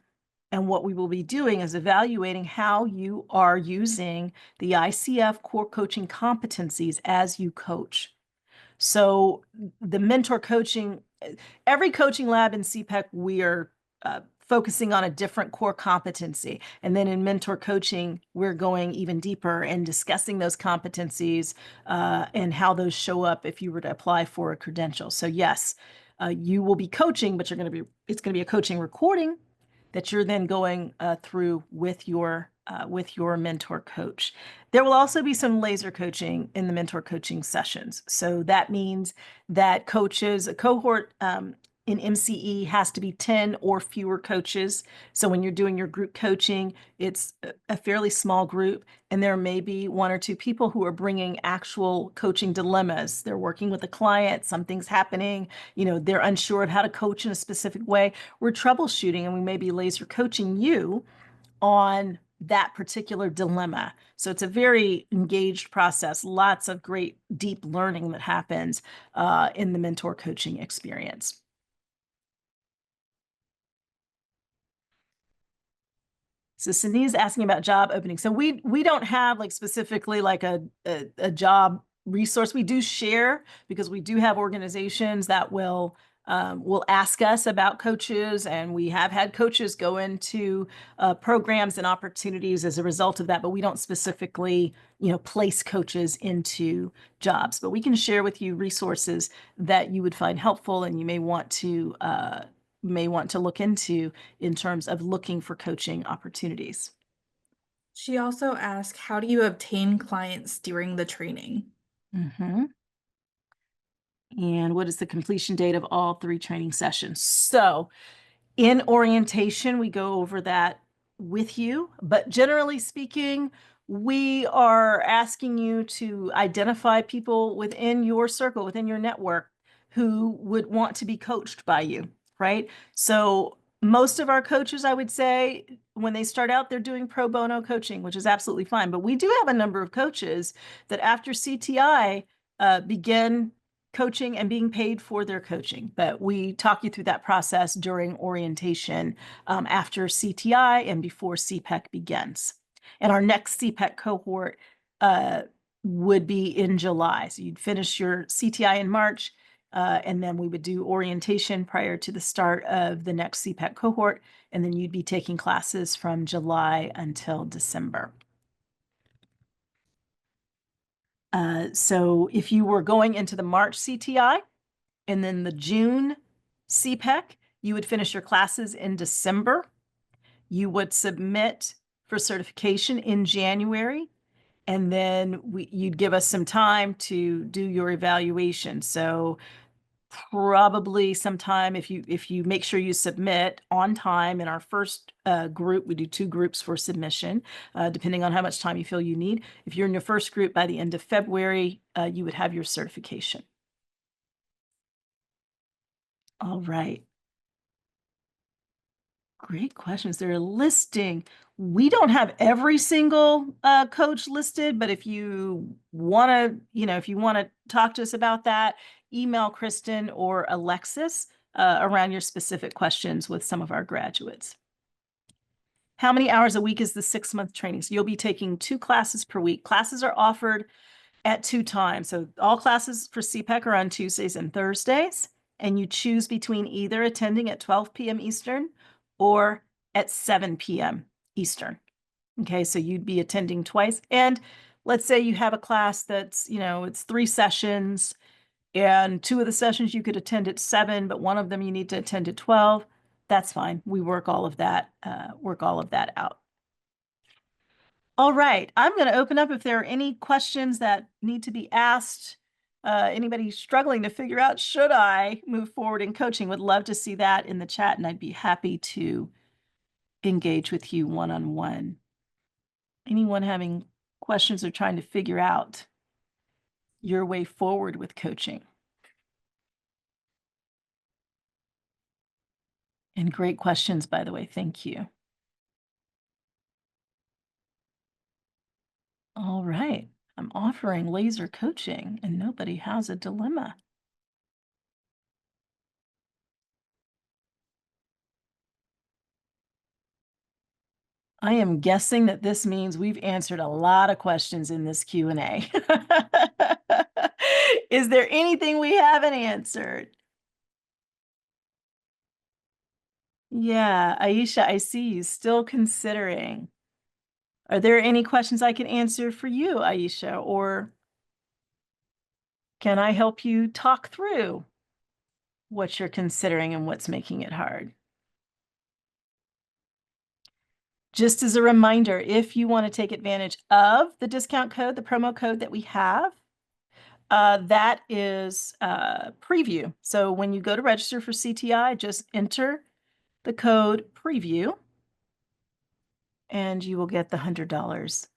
And what we will be doing is evaluating how you are using the ICF core coaching competencies as you coach. So the mentor coaching, every coaching lab in CPEC, we are focusing on a different core competency. And then in mentor coaching, we're going even deeper and discussing those competencies and how those show up if you were to apply for a credential. So yes, you will be coaching, but it's going to be a coaching recording that you're then going through with your mentor coach. There will also be some laser coaching in the mentor coaching sessions. So that means that coaches, a cohort in MCE has to be 10 or fewer coaches. So when you're doing your group coaching, it's a fairly small group, and there may be one or two people who are bringing actual coaching dilemmas. They're working with a client, something's happening, they're unsure of how to coach in a specific way. We're troubleshooting, and we may be laser coaching you on that particular dilemma. So it's a very engaged process, lots of great deep learning that happens in the mentor coaching experience. So Cindy is asking about job openings. So we don't have like specifically like a job resource. We do share because we do have organizations that will ask us about coaches, and we have had coaches go into programs and opportunities as a result of that. But we don't specifically, place coaches into jobs. But we can share with you resources that you would find helpful, and you may want to look into in terms of looking for coaching opportunities. She also asked, how do you obtain clients during the training? Mm-hmm. And what is the completion date of all 3 training sessions? So in orientation, we go over that with you, but generally speaking, we are asking you to identify people within your circle, within your network, who would want to be coached by you, right? So most of our coaches, I would say, when they start out, they're doing pro bono coaching, which is absolutely fine. But we do have a number of coaches that after CTI begin coaching and being paid for their coaching. But we talk you through that process during orientation after CTI and before CPEC begins. And our next CPEC cohort would be in July. So you'd finish your CTI in March, and then we would do orientation prior to the start of the next CPEC cohort. And then you'd be taking classes from July until December. So if you were going into the March CTI and then the June CPEC, you would finish your classes in December. You would submit for certification in January, and then you'd give us some time to do your evaluation. So probably sometime if you make sure you submit on time in our first group. We do 2 groups for submission, depending on how much time you feel you need. If you're in your first group by the end of February, you would have your certification. All right. Great questions. They're listing. We don't have every single coach listed, but if you want to, talk to us about that, email Kristen or Alexis around your specific questions with some of our graduates. How many hours a week is the 6-month training? So you'll be taking 2 classes per week. Classes are offered at 2 times. So all classes for CPEC are on Tuesdays and Thursdays, and you choose between either attending at 12 p.m. Eastern or at 7 p.m. Eastern. Okay, so you'd be attending twice. And let's say you have a class that's, it's 3 sessions, and 2 of the sessions you could attend at 7, but one of them you need to attend at 12. That's fine. We work all of that out. All right, I'm going to open up if there are any questions that need to be asked. Anybody struggling to figure out, should I move forward in coaching? Would love to see that in the chat, and I'd be happy to engage with you one-on-one. Anyone having questions or trying to figure out your way forward with coaching? And great questions, by the way. Thank you. All right. I'm offering laser coaching and nobody has a dilemma. I am guessing that this means we've answered a lot of questions in this Q&A. Is there anything we haven't answered? Yeah, Aisha, I see you still considering. Are there any questions I can answer for you, Aisha, or can I help you talk through what you're considering and what's making it hard? Just as a reminder, if you want to take advantage of the discount code, the promo code that we have, that is preview. So when you go to register for CTI, just enter the code preview and you will get the $100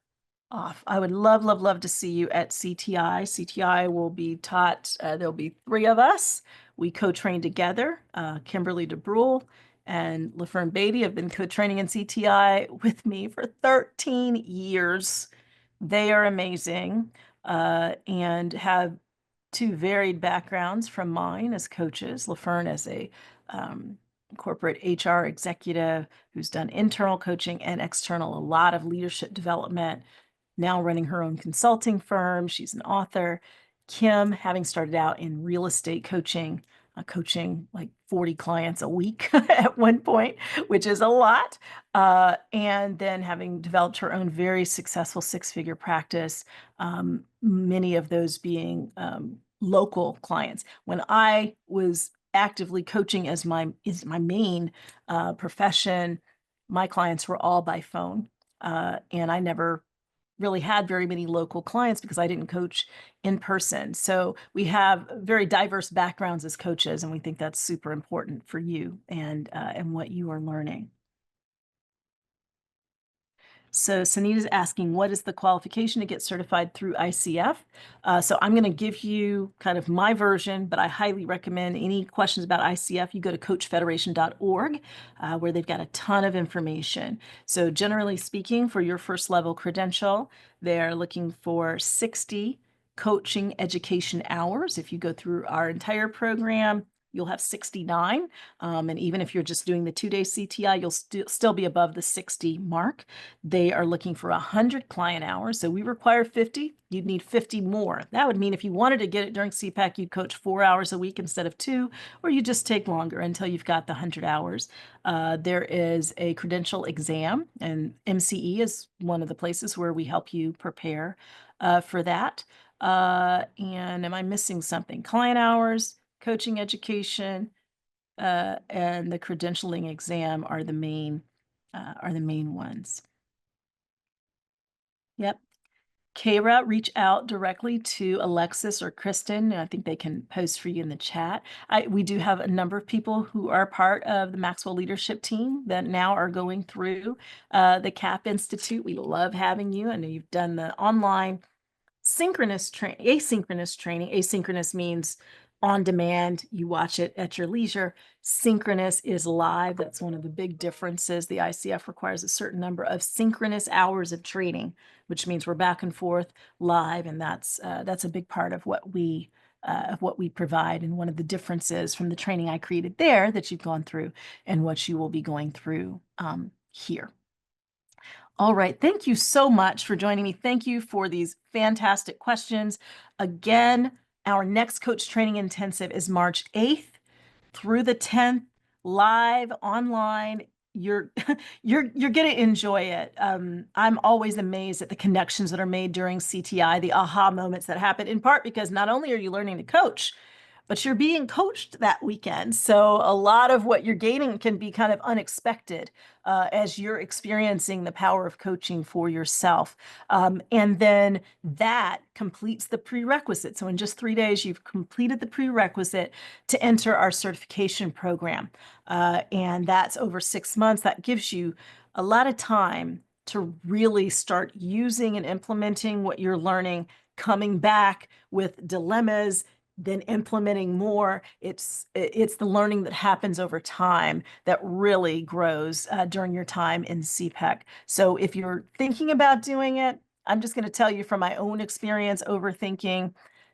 off. I would love, love, love to see you at CTI. CTI will be taught, there'll be 3 of us. We co-train together. Kimberly DeBrule and LaFern Beatty have been co-training in CTI with me for 13 years. They are amazing and have 2 varied backgrounds from mine as coaches. LaFern as a corporate HR executive who's done internal coaching and external, a lot of leadership development, now running her own consulting firm. She's an author. Kim, having started out in real estate coaching, coaching like 40 clients a week at one point, which is a lot. And then having developed her own very successful 6-figure practice, many of those being local clients. When I was actively coaching as my main profession, my clients were all by phone. And I never really had very many local clients because I didn't coach in person. So we have very diverse backgrounds as coaches, and we think that's super important for you and what you are learning. So Sunita's asking, what is the qualification to get certified through ICF? So I'm going to give you kind of my version, but I highly recommend any questions about ICF, you go to coachfederation.org, where they've got a ton of information. So generally speaking, for your first level credential, they're looking for 60 coaching education hours. If you go through our entire program, you'll have 69. And even if you're just doing the 2-day CTI, you'll still be above the 60 mark. They are looking for 100 client hours. So we require 50. You'd need 50 more. That would mean if you wanted to get it during CPAC, you'd coach 4 hours a week instead of 2, or you just take longer until you've got the 100 hours. There is a credential exam, and MCE is one of the places where we help you prepare for that. And am I missing something? Client hours, coaching education, and the credentialing exam are the main ones. Yep. Kara, reach out directly to Alexis or Kristen. I think they can post for you in the chat. We do have a number of people who are part of the Maxwell leadership team that now are going through the CaPP Institute. We love having you. I know you've done the online synchronous training, asynchronous training. Asynchronous means on demand, you watch it at your leisure. Synchronous is live. That's one of the big differences. The ICF requires a certain number of synchronous hours of training, which means we're back and forth live, and that's a big part of what we provide, and one of the differences from the training I created there that you've gone through and what you will be going through here. All right. Thank you so much for joining me. Thank you for these fantastic questions. Again, our next coach training intensive is March 8th through the 10th, live online. You're going to enjoy it. I'm always amazed at the connections that are made during CTI, the aha moments that happen, in part because not only are you learning to coach, but you're being coached that weekend. So a lot of what you're gaining can be kind of unexpected as you're experiencing the power of coaching for yourself. And then that completes the prerequisite. So in just 3 days, you've completed the prerequisite to enter our certification program. And that's over 6 months. That gives you a lot of time to really start using and implementing what you're learning, coming back with dilemmas, then implementing more. It's the learning that happens over time that really grows during your time in CPEC. So if you're thinking about doing it, I'm just going to tell you from my own experience overthinking,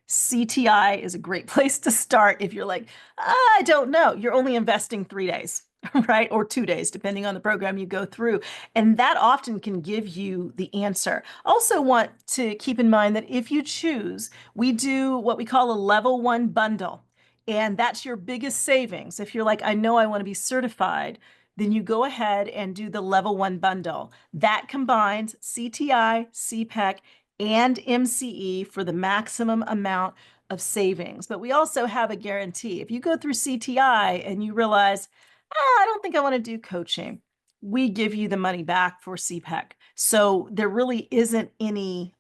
CTI is a great place to start if you're like, I don't know. You're only investing 3 days, right? Or 2 days, depending on the program you go through. And that often can give you the answer. Also want to keep in mind that if you choose, we do what we call a level 1 bundle. And that's your biggest savings. If you're like, I know I want to be certified, then you go ahead and do the level 1 bundle. That combines CTI, CPEC, and MCE for the maximum amount of savings. But we also have a guarantee. If you go through CTI and you realize, I don't think I want to do coaching, we give you the money back for CPEC. So there really isn't any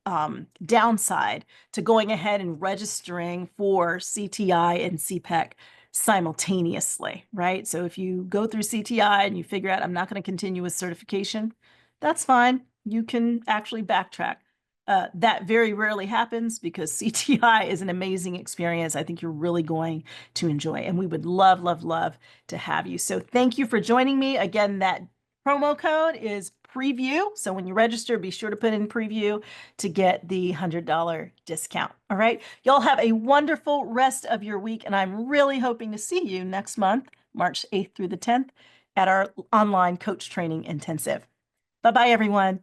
downside to going ahead and registering for CTI and CPEC simultaneously, right? So if you go through CTI and you figure out I'm not going to continue with certification, that's fine. You can actually backtrack. That very rarely happens because CTI is an amazing experience. I think you're really going to enjoy, and we would love, love, love to have you. So thank you for joining me. Again, that promo code is preview. So when you register, be sure to put in preview to get the $100 discount. All right. Y'all have a wonderful rest of your week. And I'm really hoping to see you next month, March 8th through the 10th, at our online coach training intensive. Bye-bye, everyone.